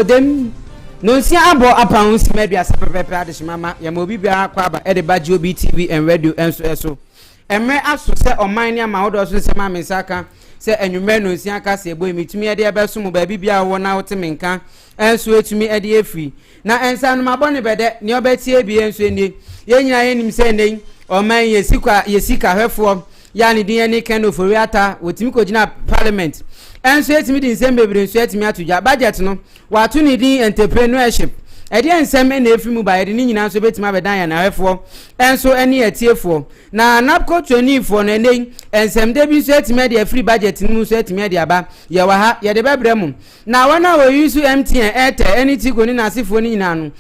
them no see abo apounds maybe as a prepared mama yamobi bia kwaba e de ba GOB TV and radio enso emre aso se oman ya ma wodo so se ma mensaka se enwume no si aka se ebo mitumi e de ebeso mu ba bibia wo na wote menka enso etumi e de efri na ensa no mabone bede ne obetie bi enso eni yenyina yenim se nen oman yesika hwefo ya ne din ene ken oforiata wotimi kogina parliament enso etimi din se bebre enso etimi atoja budget no watu ni din entrepreneurship edi ensem na efri mu ba edi ni nyina so betima bedan ya na hwefo enso eni etiefo na napco 24 na ene ensem de bi so etimi de free budget mu so etimi de aba ye wa ha ye de bebrem na wana wo use MTN Airtel eni ti goni na asifo ni nyina no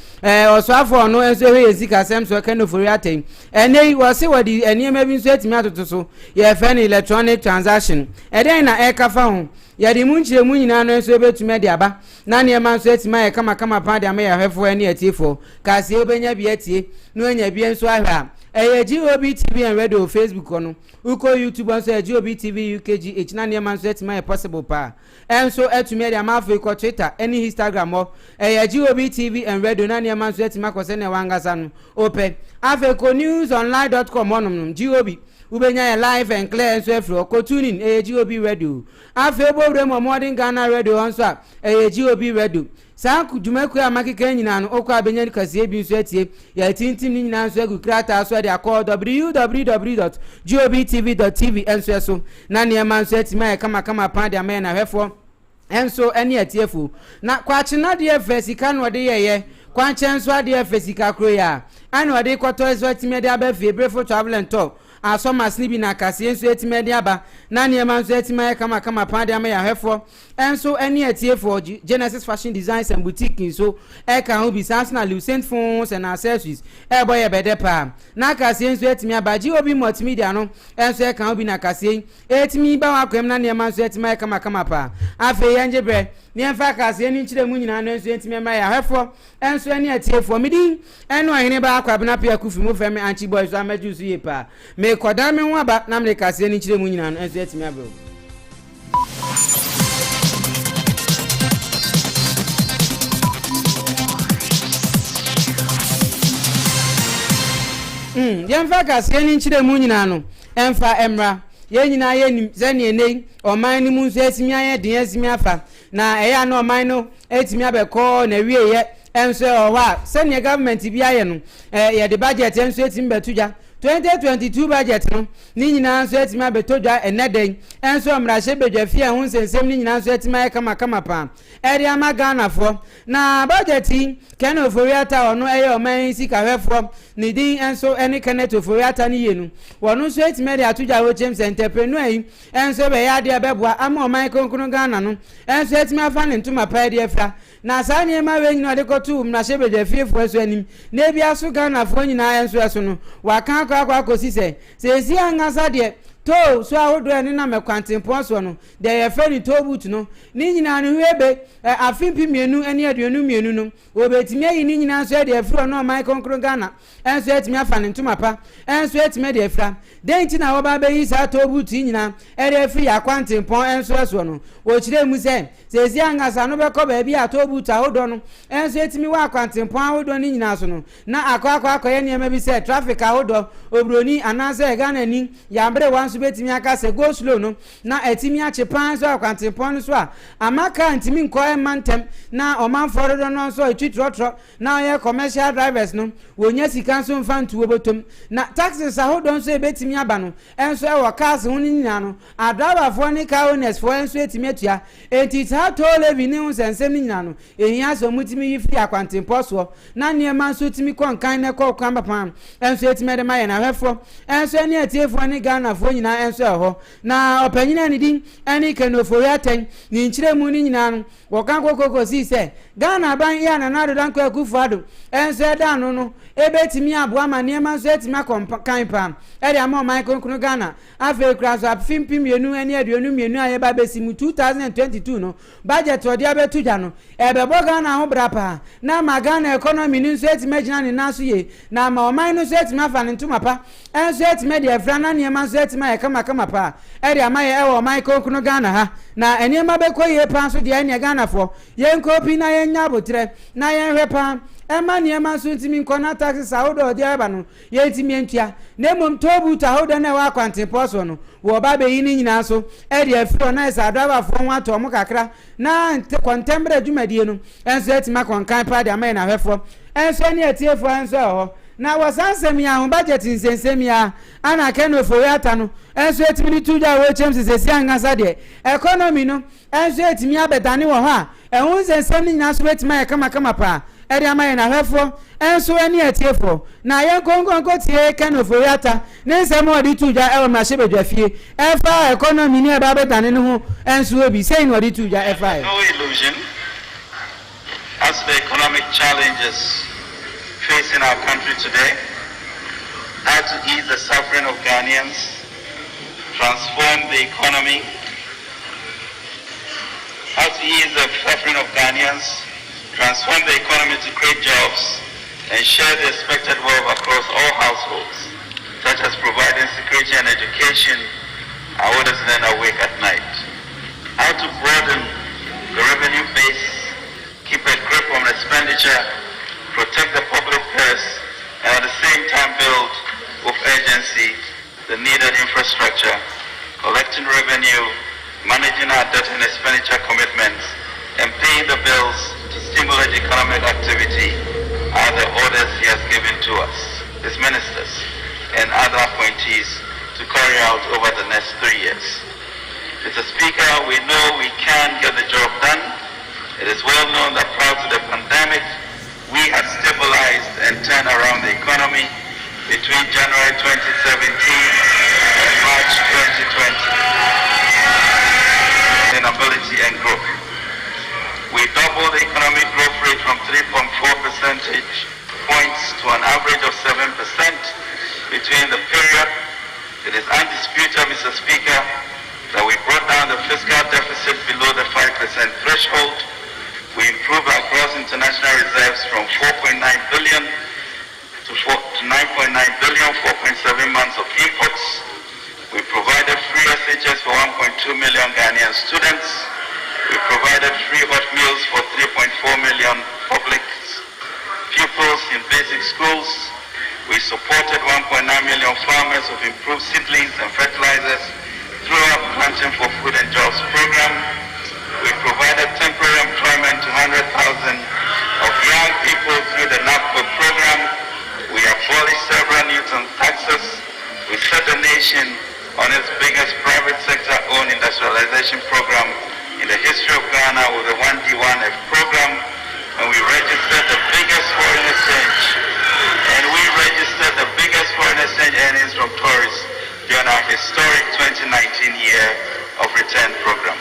oso afo no enso he yesika sem so ken oforiata ene wo se wadi eniema bi so etimi atoto so ye fe na electronic transaction eden na ekafa ho yadi munchire munyina no enso betumi de aba na ne ma nso etima ye kama pa de ama ya hwefo ani atifo ka se obenya bi atie no anya bi enso ahwa GOB TV and radio Facebook no uko YouTube nso GOB TV UKGH na ne ma nso etima ye possible pa enso etumi de ama afo ko Twitter any Instagram o GOB TV and radio na ne ma nso etima ko se ne wangasa no ope afeko newsonline.com onom GOB ubenya ya live and clear enso efro ko tune in GOB radio afebo remo modern Ghana radio onso GOB radio sa kujumeku amakike nyina no okwa abenya kase bi nso atie ya tintim ni nyina nso agu krata so de akọ www.gobtv.tv enso eso na ne ma nso atima ya kama pa de ama na hwefo enso eni atiefo na kwachi na de fesika no de yeye kwanche nso ade fesika kro ya anu ade kwoto eso atima de aba fie brefo travel and talk asoma snibi na kase enso etima de aba na ne ma nso etima ya kama pa de ama ya hwefo enso eni atiefo Genesis Fashion Designs and Boutique so e kan obi Arsenal Lucent phones and accessories e boy bede pa na kase enso etimi aba GOB multimedia no enso e kan obi na kase etimi ba wa kwem na ne ma nso etima ya kama pa afi yanje bre ne enfa kase eni nchire mu nyina no enso etimi ma ya hwefo enso eni atiefo midi eno Oheneba Appiah Kubi mu femi anchi boys so amaju so ye pa me koda me ho aba na me kase eni nchire mu nyina no enso etimi aba yemfa kase ni nchire mu nyina no emfa emra ye nyina ye nim zani enei oman ni mu nso etimi aye den etimi afa na eya na oman no etimi abekọ na wie ye enso owa senior government bi aye no ye de budget enso etimi betuja 2022 budget no ni nyina nso etimi abetodwa eneden enso omrahye bedwafi ehun sensem ni nyina nso etimi aye kama pa eri ama Ghana fo na budget ken oforiata ono eye oman sika hwefo ni din enso eni kenet oforiata ni yenu wonu nso etimi de atoja wo James entrepreneur yi enso be ya de beboa ama oman konkunu Ghana no enso etimi afa ne ntuma pa de afra na sa ne ma we nyina de kotu omrahye bedwafi fo eso anim na bia so Ghana fo nyina enso eso no waka akwa kosise se si angasa de to so ahodo ene na mekwantempo so no de ye fe ni to boot no ni nyina no hwebe afimpi mienu ene aduonu mienu no obetimi ayi ni nyina so de afro no mai konkro Ghana enso etimi afa ne ntuma pa enso etimi de afra denti na wo ba be yi sa to boot nyina ere afi yakwantempo enso so no wo kire mu se si angasa no be ko ba bi ato boot ahodo no enso etimi wa akwantempo ahodo ni nyina so no na akọ ye ne ma bi se traffic ahodo obroni anase Ghana ni yambre wansu betimi aka se go slow no na etimi achepan so akwantepon so a amaka ntimi nko emantem na omanforo do no so etwitrotro na ye commercial drivers no wonya sika so mfantu obotom na taxes ahodo so betimi aba no enso e wo cars ho ni nyina no adriver fo ni car owners fo enso etimi atua etita to levi ni hu sensem ni nyina no ehia so mutimi yifi akwantepon so na niema so timi konkan ne ko kwamba pan enso etimi de maye na hwefo enso ni atiefo ni Ghana fo nyina enso eho na opanyina ni din ani kenoforiaten ni nchire mu ni nyina no wokan kokoko si se Ghana ban ya na nado dan ko akufado enso eda no ebetimi abo ama niema nso etimi akompan pam ede ama man konkunu Ghana afa kra so afimpi mienu ani aduonu mienu aye ba besimu 2022 no budget odi abetuja no ebebo Ghana ho brapa na ma Ghana economy ni nso etimi agina ni naso ye na ma oman no so etimi afa ne ntuma pa enso etimi de afra na niema nso etimi maye kama pa eri amaye ewo mai konkuno Ghana ha na eniema be koye pa so de enia Ghana fo yen kopi na yen nya botre na yen hwe pa ema niema so ntimi nkona taxes ahodo de aba no ye ntimi entua na mom tobu ta ahodo na wa kwante poso no wo ba be yi ni nyina so eri afiro na isa driver fo nwa to mo kakra na contemporary dwumadie no enso etima konkan pa de amaye na hwefo enso ne etiefo enso ho na wasansem ya ho budget nsensem ya ana keno fo yata no enso etimi tuja wo chem sesesi angasa de economy no enso etimi abetane wo ho a ehun nsensem ni nyina so etima ya kama pa eri amaye na hwefo enso eni etiefo na ye konkonko tie keno fo yata ne nsem odi tuja ewo ma shebedwafie efa economy ni e ba betane no ho enso obi sei no odi tuja efa no illusion as the economic challenges facing our country today, how to ease the suffering of Ghanaians, transform the economy, how to ease the suffering of Ghanaians, transform the economy to create jobs, and share the expected wealth across all households, such as providing security and education, our orders then awake at night. How to broaden the revenue base, keep a grip on expenditure, protect the public purse, and at the same time build with urgency the needed infrastructure, collecting revenue, managing our debt and expenditure commitments, and paying the bills to stimulate economic activity are the orders he has given to us, his ministers, and other appointees to carry out over the next 3 years. Mr. Speaker, we know we can get the job done. It is well known that prior to the pandemic, we had stabilized and turned around the economy between January 2017 and March 2020. Sustainability and growth. We doubled the economic growth rate from 3.4 percentage points to an average of 7% between the period. It is undisputed, Mr. Speaker, that we brought down the fiscal deficit below the 5% threshold. We improved our gross international reserves from 4.9 billion to 9.9 billion, 4.7 months of imports. We provided free SHS for 1.2 million Ghanaian students. We provided free hot meals for 3.4 million public pupils in basic schools. We supported 1.9 million farmers with improved seedlings and fertilizers through our Planting for Food and Jobs program. We provided temporary employment to 100,000 of young people through the NAPCO program. We abolished several Newton taxes. We set the nation on its biggest private sector-owned industrialization program in the history of Ghana with the 1D1F program. And we registered the biggest foreign exchange. And we registered the biggest foreign exchange earnings from tourists during our historic 2019 year of return program.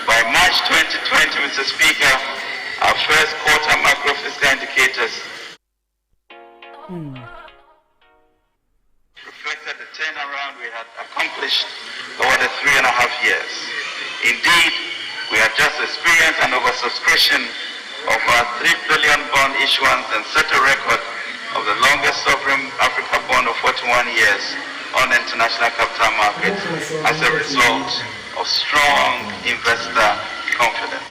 By March 2020, Mr. Speaker, our first quarter macro fiscal indicators reflected the turnaround we had accomplished over the 3.5 years. Indeed, we had just experienced an oversubscription of our 3 billion bond issuance and set a record of the longest sovereign Africa bond of 41 years on the international capital markets as a result of strong investor confidence.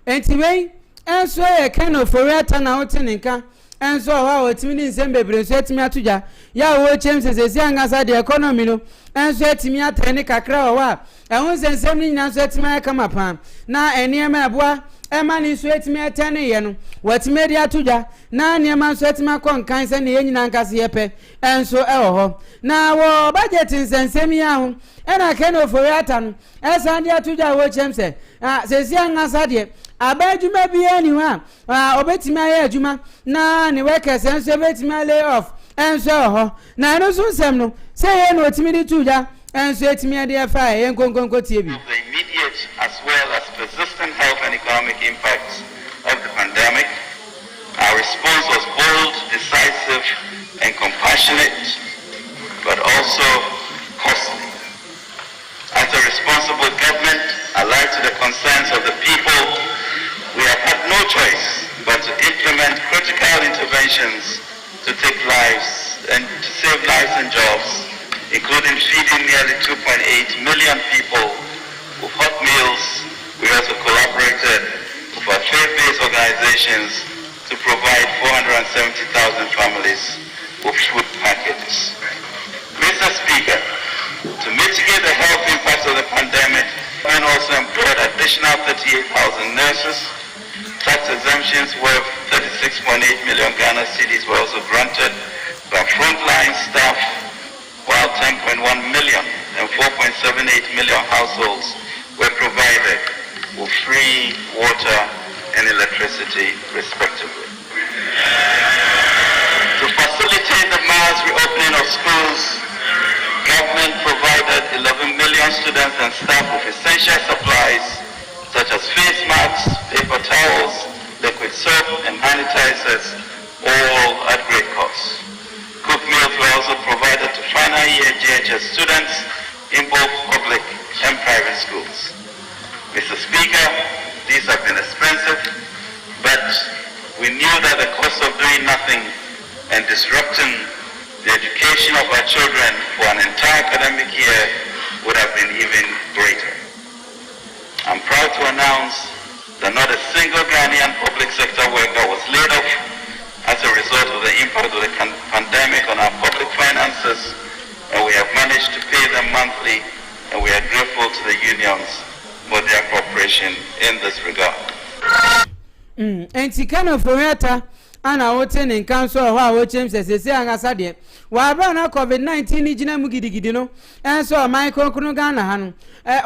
Anyway, enso e kind of for yata na hoteninka enso wa otimi ni nsem bebre so etimi atuja ya wo chem sesesi angasa de economy no enso etimi atene kakra wa ehun sensem ni nyina so etimi akama pan na eniema aboa ema ni so etimi etene ye no watimi de atuja na eniema so etimi akonkan se ne ye nyina nkase ye pe enso ho na wo budget nsensem ya ho ena kind of for yata no esa de atuja wo chem se sesi angasa de abadwuma bi aniwa obetimi aye adwuma na ne workers enso betimi lay off enso ho na no so nsem no say ye no otimi di tuja enso etimi de fa ye nkonkonko tie bi. The immediate as well as persistent health and economic impacts of the pandemic, our response was bold, decisive and compassionate, but also costly. As a responsible government alive to the concerns of the people, we have had no choice but to implement critical interventions to take lives and to save lives and jobs, including feeding nearly 2.8 million people with hot meals. We also collaborated with our faith-based organizations to provide 470,000 families with food packages. Mr. Speaker, to mitigate the health impacts of the pandemic, we also employed additional 38,000 nurses. Tax exemptions worth 36.8 million Ghana cedis were also granted to our frontline staff, while 10.1 million and 4.78 million households were provided with free water and electricity, respectively. To facilitate the mass reopening of schools, government provided 11 million students and staff with essential supplies such as face masks, paper towels, liquid soap, and sanitizers, all at great cost. Cooked meals were also provided to final year GHS students in both public and private schools. Mr. Speaker, these have been expensive, but we knew that the cost of doing nothing and disrupting the education of our children for an entire academic year would have been even greater. I'm proud to announce that not a single Ghanaian public sector worker was laid off as a result of the impact of the pandemic on our public finances, and we have managed to pay them monthly, and we are grateful to the unions for their cooperation in this regard. Antikano Foreta ana wote ne nkanso ho a wo chem sesese angasa de wa ba na covid-19 ni gina mu gidigidi no enso o man konkunu Ghana ha no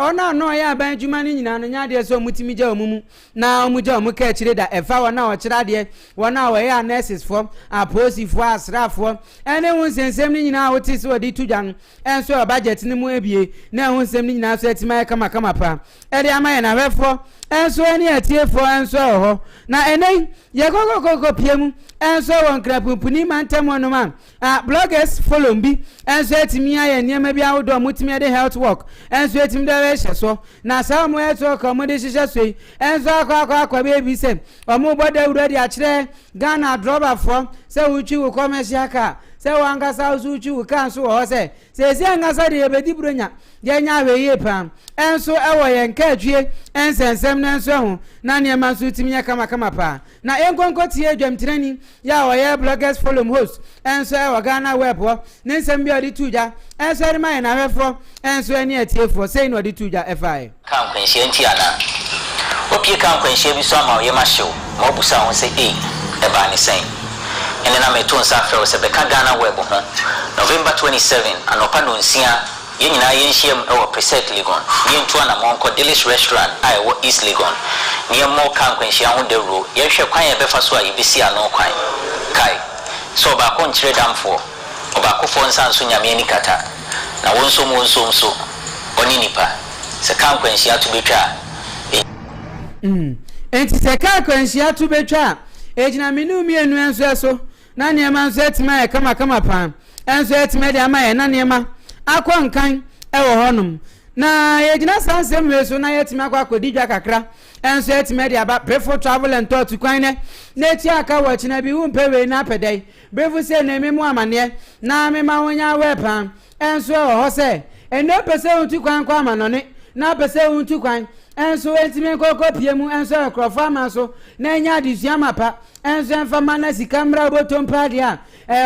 ona no ya ban adwuma ni nyina no nya de so mutimi gya omumu na omugya omuka akire da efa wona wo kira de wona wo ya nurses form aposi fo asrafo ene hu sensem ni nyina wote so di tudwa no enso o budget ni mu ebie na hu sensem ni nyina so atima kama pa e de amaye na wefo enso ani atiefo enso ho na ene ye kokoko piemu enso won krapupuni mantem no man bloggers follow mbi enso etimi aye niam bia wodo mutimi de health work enso etimi de we hyeso na samu eto komode hyehyɛ so enso akwa be bi se omo boda wura di akire Ghana drover for se wuchi wo commercial car se wangasa usuchi wo kan so ho se se angasa de ebedi bronya ye nya we ye pam enso ewo ye nka adwie ensensem na enso ho na ne ma so timi kama pa na enkonko tie adwamtirani ya wo ye bloggers follow host enso ewo Ghana web ho ne nsem bi odi tuja enso ri mai na hwefo enso ani atiefo sei no odi tuja FI kan kwenhye nti ana opie kan kwenhye bi so ama ye ma hyew ma obusa ho se e ba ni sen ene na meto nsa frɛ se be ka Ghana web ho November 27 anopa no nsia ye nyina ye nhiem e wo preset Legon ye ntu ana monko Delish restaurant ai wo East Legon ne mo kan kwenhye ho de ro ye hwɛ kwan ye befa so a ye besi ano kwan kai so ba ko nkyere damfo oba ko fo nsa nso nyame ni kata na wonso so oni nipa se kan kwenhye atu betwa enti se kan kwenhye atu betwa ejina minu mienu enso so na niema nso etima e kama pa enso etima de ama e na niema akwa nkan e wo honum na ejina sansem weso na yetima akwa kodidwa kakra enso etima de aba prefer travel and tour to kwan ne na ti aka wo china bi hu mpewe na pedai brefu se na eme mu amane na me ma wonya wepa enso ho se eno pese untu kwan kwa manone na pese untu kwan enso entime kokko piemu enso ekrofa ma so na nya adisua mapa enso enfama na sikamra botompa dia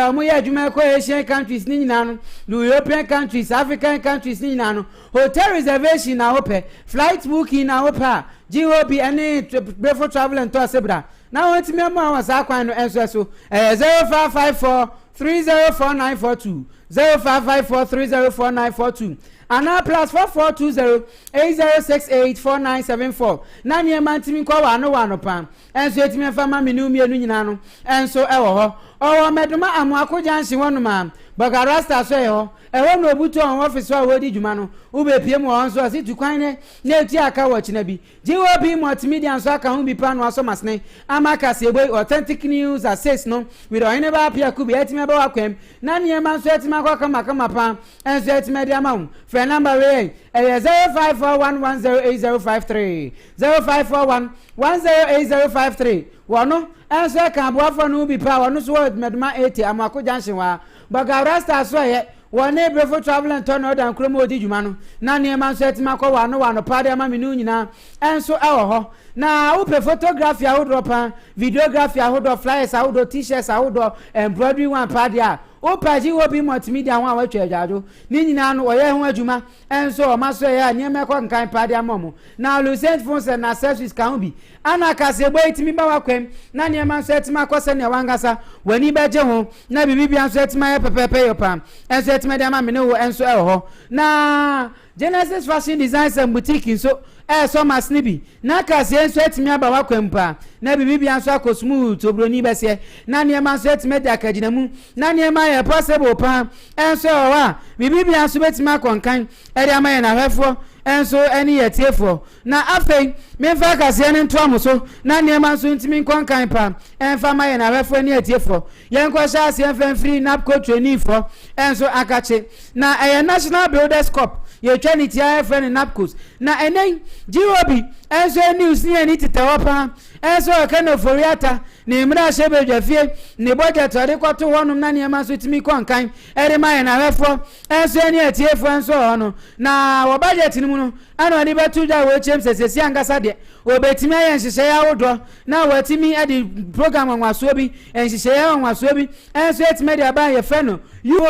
omo ya adwuma ko Asian countries ni nyina no European countries African countries ni nyina no hotel reservation na hope flight booking na hope GOB any before travel and tour sebra na wantime mo awasa kwan no enso so 0554 304942 0554 304942 ana plus 442080684974 na ne mantimi kwa wano pam enso etimi fama menu mienu nyina no enso ewo ho owo meduma amu akoja nsi wono ma bagarasta so eho ewo no obutu on office wa wodi djuma no ube piem won so asi tukwan ne na eti aka wo china bi GOB multimedia nso aka hu bi pa no aso masne amaka se boy authentic news access no with Oheneba Appiah Kubi etimi ba wakwem na ne ma nso etimi akwa kama pa enso etimi dia ma hu phone number we 0541108053 0541108053 wono enso ka aboafo no bi pa wono so meduma 80 amako junction wa bagarasta so ye wone brefo travel and turn order nkromo odi djuma no na ne ma so etima ko wano pa de ma me no nyina enso ewo ho na upe photography ahodo pa videography ahodo flyers ahodo t-shirts ahodo embroidery one pa dia opaji obi multimedia ho awatwa adwado ni nyina no oye ho adwuma enso o maso ya nyema ko nkan pa dia momo na Lucent phones and accessories kan bi ana kase boy timi ba wakwem na nyema so etima ko se ne wangasa wani beje ho na bibibia so etima ye pepepe yo pa enso etima dia ma me no enso e ho na Genesis Fashion Designs and Boutique so so masnibi na kase enso etimi aba wakwem pa na bibibia so akosmu tobroni bese na nyema so etime dia kaginamu na nyema ye possible pa enso wa bibibia so betima konkan e dia ma ye na hwefo enso eni ye tiefo na afei memfa kase ne nto amoso na nyema so ntimi konkan pa enfa ma ye na hwefo eni ye tiefo ye nko sha ase enfa free napco training for enso akache na National Builders Cup ye trinity ya friend napcos na enen GOB enso news ni eni titawapa enso kana foriata ni mra shebe dwafie ni budget ade kwato honum na niema so timi konkan ere maye na hwefo enso eni atiefo enso hono na wo budget ni mu no ana ade betu da wo chem sesesi angasa de obetimi aye nhihye ya wodo na watimi ade program anwaso bi nhihye ya anwaso bi enso etime de aba ye fe no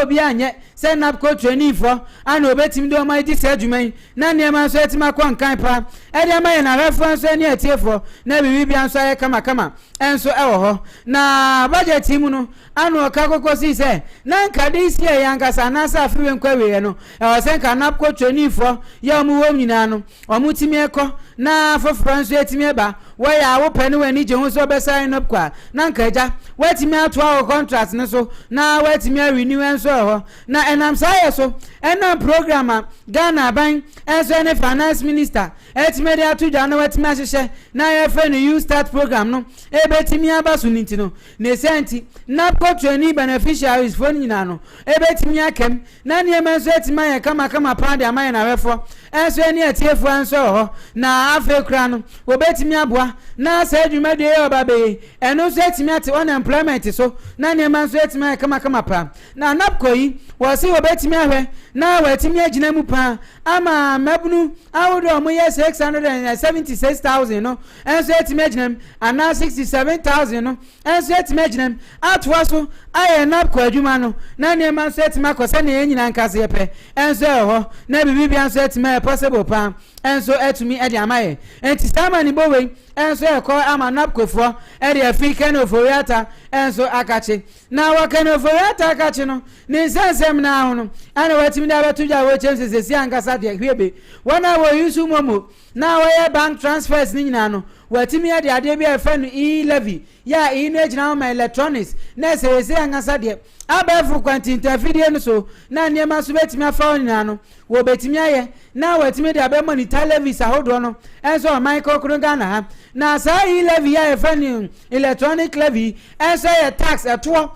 obi anye se napco training for ana obetimi de o mai di se adwuman na niema so etima konkan pa ede maye na hwefo enso eni atiefo na bibibia enso aye kama enso ewo ho na budget mu no anu okakoko si se na nkade isi e yankasa na sa afiwe nkwawe no e wo se nka napco training for ya mu wom nyina no omutimi eko na foforo enso etimi eba we ya wo pene we ni je ho so be sign up kwa na nkaja wetimi ato awo contract ne so na wetimi renew enso ho na enam saye so enam programmer Ghana ban enso ene finance minister etimi de atuja na wetimi ahihye na ye fe no you start program no ebetimi abaso ninti no ne senti napco training beneficiaries for nyina no ebetimi akem na ne menso etima ye kama pa de amaye na wefo enso eni atiefo enso ho na afekra no obetimi aboa na sa adwuma de obabe eno so etimi ate unemployment so na ne menso etima ye kama pa na napco yi wo se obetimi ahwe na wetimi agina mu pa ama mabunu awodo mo ye 676,000 no enso etimi agina ana 67,000 no enso etimi agina atwa so aye napco adwuma no na ne menso etima akose na enyina nkase ye pe enso ho na bibibia enso etima possible pa enso etumi ede amaye enti sama ni bowe enso eko ama napco fo ede african oforiata enso akache na wakano oforiata akache no ni sensem na ho no ana watimi da batuja wo chense si ankasa de hwebe wana wo yusu momo na wo ye bank transfers ni nyina no watimi ade bi efa no e-levy ya ino na ma electronics na se ankasa de abafu kwanti interfere no so na niema so betimi afa nyina no wo betimi aye na watimi de abemo ni televis ahodo no enso Michael Krungana ha na sa e-levy ya efa ni electronic levy enso ye tax eto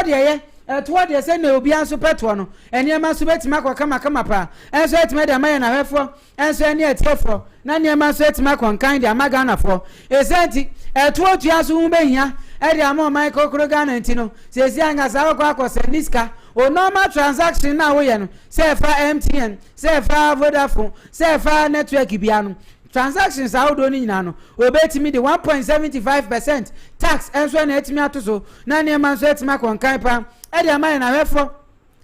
de ye eto de se na obi anso peto no eniema so betimi akwa kama pa enso etime de amaye na hwefo enso eni etefo na niema so etime akwa kan de amaga na fo esenti eto tua so hu behia ede amo Michael Krungana ntino sesi angasa akwa niska o normal transaction na wo ye no se fa MTN se fa Vodafone se fa network bia no transactions ahodo ni nyina no obetimi de 1.75% tax enso na etimi atoso na niema so etimi akwa kan pa ede amaye na hwefo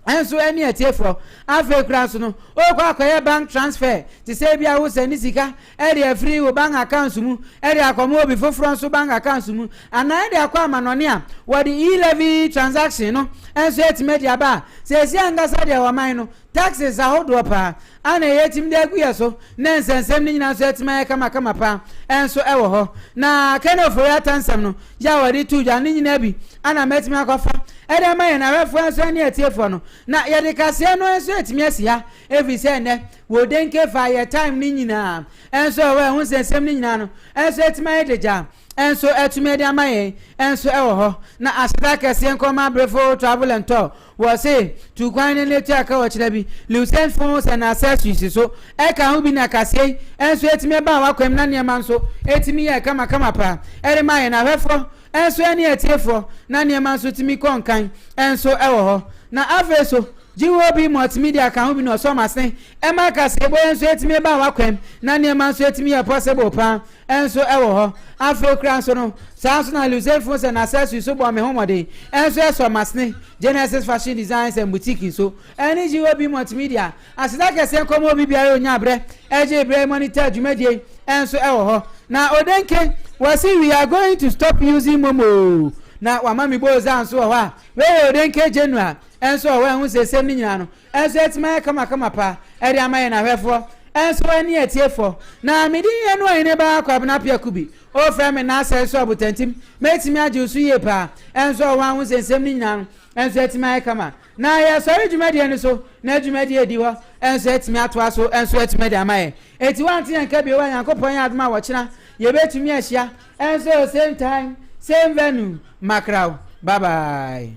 enso eni etiefo afekra so no okwa akoye bank transfer ti se bia wo send sika ede free wo bank account mu ede akomo obi foforo so bank account mu ana ede akwa amanone a wo the e-levy transaction no enso etimedia ba se si angasa de wa man no taxes ahodo pa ana yetim de agu yeso na nsensem ni nyina so etima kama pa enso ewo ho na kene ofori atansem no ya wadi tuja ni nyina bi ana metimi akofa ede ma ye na wefo enso ne etiefo no na ye de kase no enso etimi asia every say ne wo denke fa ye time ni nyina enso we hu sensem ni nyina no enso etima ye deja enso etumi de amaye enso ewo ho na asita kase nkoma brefo travel and tour wo say tu kwan ne tu aka wo kira bi license phones and accessories so e ka hu bi na kase enso etimi ba wa kwam na ne ma nso etimi ye kama pa ere ma ye na wefo enso ene etiefo na ne ma nso timi konkan enso ewo ho na afeso GOB multimedia ka hu bi no so masen e ma kase bo enso etimi ba wa kwam na ne ma nso etimi ye possible pa enso ewo ho afro kranso no sanso na license phones and accessories so bo me homode enso eso masne Genesis Fashion Designs and Boutique so any GOB multimedia asida kese komo bi bia yo nya bre eje bre monitor dwumadie enso ewo ho na odenke wasi we are going to stop using momo na wa mami bo zanso ho a we odenke January enso we hu sesem ni nyina no enso etima kama pa eri amaye na hwefo enso ani etiefo na midi ye no Oheneba Appiah Kubi o frame na asenso obutantim metimi ajusu ye pa enso wa hu sesem ni nyina no enso etima kama na ya sori dwumadie ni so na dwumadie di ho enso etimi atoa so enso etimi de amaye eti wanti yanka bi wa yankopon ya aduma wo kina ye betumi ahia enso same time same venue makrao bye bye.